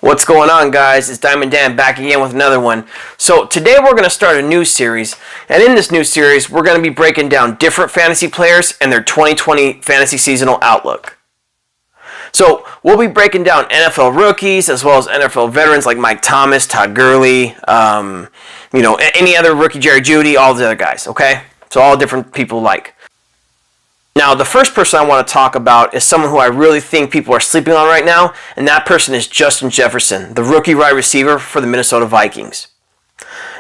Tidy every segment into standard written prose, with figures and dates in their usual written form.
What's going on, guys? It's Diamond Dan back again with another one. So today we're going to start a new series, and in this new series we're going to be breaking down different fantasy players and their 2020 fantasy seasonal outlook. So we'll be breaking down NFL rookies as well as NFL veterans like Mike Thomas, Todd Gurley, any other rookie, Jerry Jeudy, all the other guys, okay? So all different people like. Now, the first person I want to talk about is someone who I really think people are sleeping on right now, and that person is Justin Jefferson, the rookie wide receiver for the Minnesota Vikings.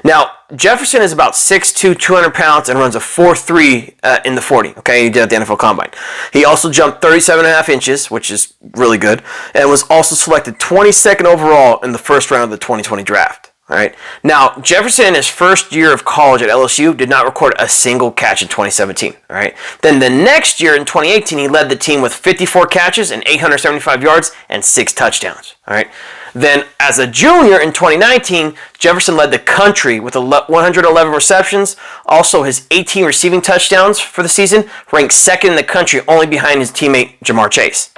Now, Jefferson is about 6'2", 200 pounds, and runs a 4.3 in the 40, okay? He did at the NFL Combine. He also jumped 37.5 inches, which is really good, and was also selected 22nd overall in the first round of the 2020 draft. All right. Now, Jefferson in his first year of college at LSU did not record a single catch in 2017. All right. Then the next year in 2018, he led the team with 54 catches and 875 yards and 6 touchdowns. All right. Then as a junior in 2019, Jefferson led the country with 111 receptions. Also, his 18 receiving touchdowns for the season ranked second in the country, only behind his teammate Jamar Chase.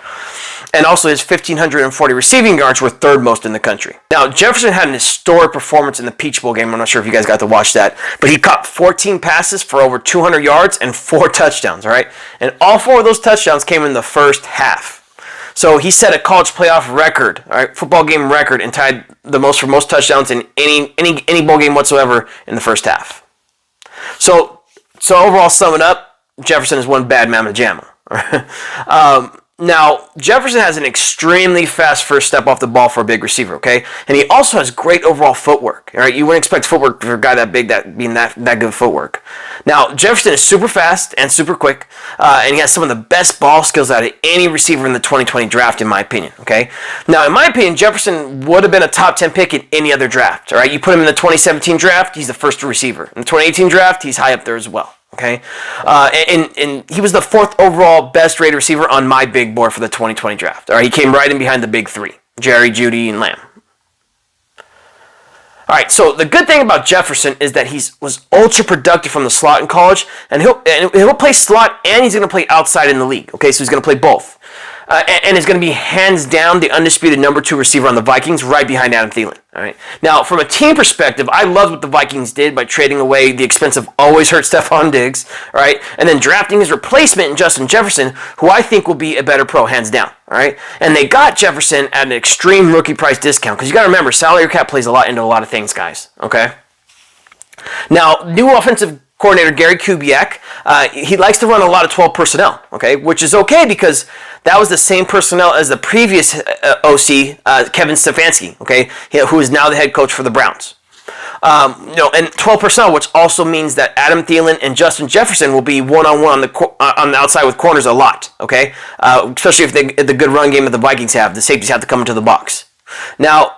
And also his 1,540 receiving yards were third most in the country. Now, Jefferson had an historic performance in the Peach Bowl game. I'm not sure if you guys got to watch that. But he caught 14 passes for over 200 yards and 4 touchdowns, all right? And all 4 of those touchdowns came in the first half. So he set a college playoff record, all right, football game record, and tied the most for most touchdowns in any bowl game whatsoever in the first half. So overall, summing up, Jefferson is one bad mamma jamma. Now, Jefferson has an extremely fast first step off the ball for a big receiver, okay? And he also has great overall footwork, all right? You wouldn't expect footwork for a guy that big, that being that good footwork. Now, Jefferson is super fast and super quick, and he has some of the best ball skills out of any receiver in the 2020 draft, in my opinion, okay? Now, in my opinion, Jefferson would have been a top 10 pick in any other draft, all right? You put him in the 2017 draft, he's the first receiver. In the 2018 draft, he's high up there as well. Okay, and he was the 4th overall best rated receiver on my big board for the 2020 draft. All right, he came right in behind the big 3, Jerry, Jeudy, and Lamb. All right, so the good thing about Jefferson is that he was ultra productive from the slot in college, and he'll play slot and he's going to play outside in the league. Okay, so he's going to play both. And is going to be hands down the undisputed number 2 receiver on the Vikings, right behind Adam Thielen. All right. Now, from a team perspective, I loved what the Vikings did by trading away the expensive always hurt Stephon Diggs, all right, and then drafting his replacement in Justin Jefferson, who I think will be a better pro, hands down. All right. And they got Jefferson at an extreme rookie price discount, because you got to remember, salary cap plays a lot into a lot of things, guys. Okay. Now, new offensive coordinator Gary Kubiak, he likes to run a lot of 12 personnel, okay, which is okay because that was the same personnel as the previous OC, Kevin Stefanski, okay, who is now the head coach for the Browns. And 12 personnel, which also means that Adam Thielen and Justin Jefferson will be one-on-one on the outside with corners a lot, okay, especially if the good run game that the Vikings have, the safeties have to come into the box. Now,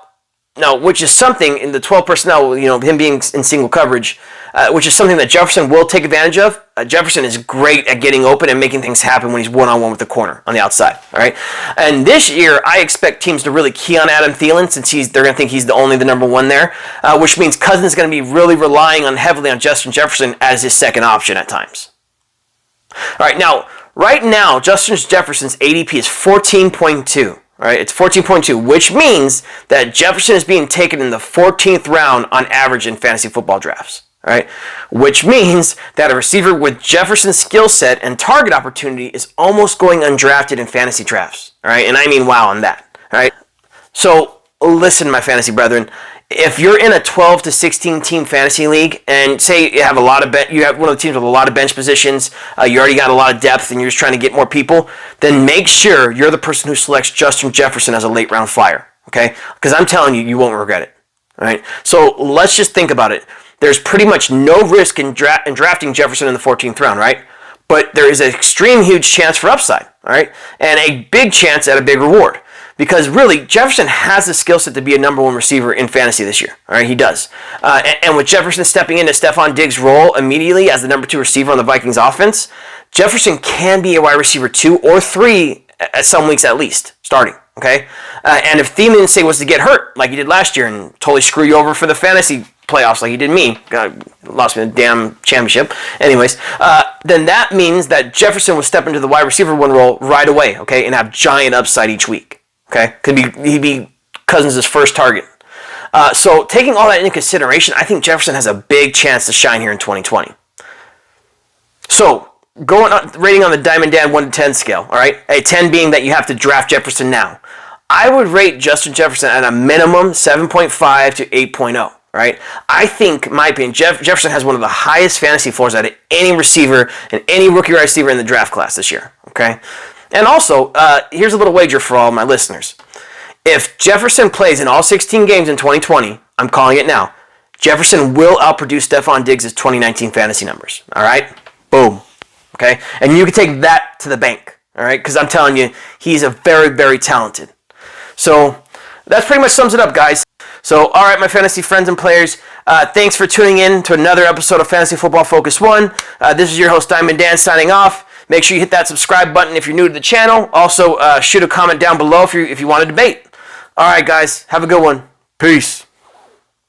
which is something in the 12 personnel, him being in single coverage, which is something that Jefferson will take advantage of. Jefferson is great at getting open and making things happen when he's one-on-one with the corner on the outside. All right, and this year I expect teams to really key on Adam Thielen since they're going to think he's only the number 1 there, which means Cousins is going to be really relying heavily on Justin Jefferson as his second option at times. All right, right now Justin Jefferson's ADP is 14.2. All right, it's 14.2, which means that Jefferson is being taken in the 14th round on average in fantasy football drafts. All right, which means that a receiver with Jefferson's skill set and target opportunity is almost going undrafted in fantasy drafts. All right, and I mean wow on that. All right, so listen, my fantasy brethren. If you're in a 12 to 16 team fantasy league, and say you have you have one of the teams with a lot of bench positions, you already got a lot of depth, and you're just trying to get more people, then make sure you're the person who selects Justin Jefferson as a late round flyer. Okay, because I'm telling you, you won't regret it. All right, so let's just think about it. There's pretty much no risk in drafting Jefferson in the 14th round, right? But there is an extreme huge chance for upside, all right, and a big chance at a big reward. Because really, Jefferson has the skill set to be a number 1 receiver in fantasy this year. All right, he does. And with Jefferson stepping into Stephon Diggs' role immediately as the number 2 receiver on the Vikings offense, Jefferson can be a wide receiver 2 or 3 at some weeks at least, starting. Okay, and if Thielen, say, was to get hurt like he did last year and totally screw you over for the fantasy playoffs like he did me, lost me the damn championship. Anyways, then that means that Jefferson would step into the wide receiver 1 role right away. Okay, and have giant upside each week. Okay, he'd be Cousins' first target. So taking all that into consideration, I think Jefferson has a big chance to shine here in 2020. So going on, rating on the Diamond Dan 1 to 10 scale, all right? A 10 being that you have to draft Jefferson now. I would rate Justin Jefferson at a minimum 7.5 to 8.0, right? I think, in my opinion, Jefferson has one of the highest fantasy floors out of any receiver and any rookie wide receiver in the draft class this year, okay? And also, here's a little wager for all my listeners. If Jefferson plays in all 16 games in 2020, I'm calling it now, Jefferson will outproduce Stephon Diggs' 2019 fantasy numbers, all right? Boom, okay? And you can take that to the bank, all right? Because I'm telling you, he's a very, very talented. So that pretty much sums it up, guys. So, all right, my fantasy friends and players, thanks for tuning in to another episode of Fantasy Football Focus 1. This is your host, Diamond Dan, signing off. Make sure you hit that subscribe button if you're new to the channel. Also, shoot a comment down below if you want to debate. All right, guys, have a good one. Peace.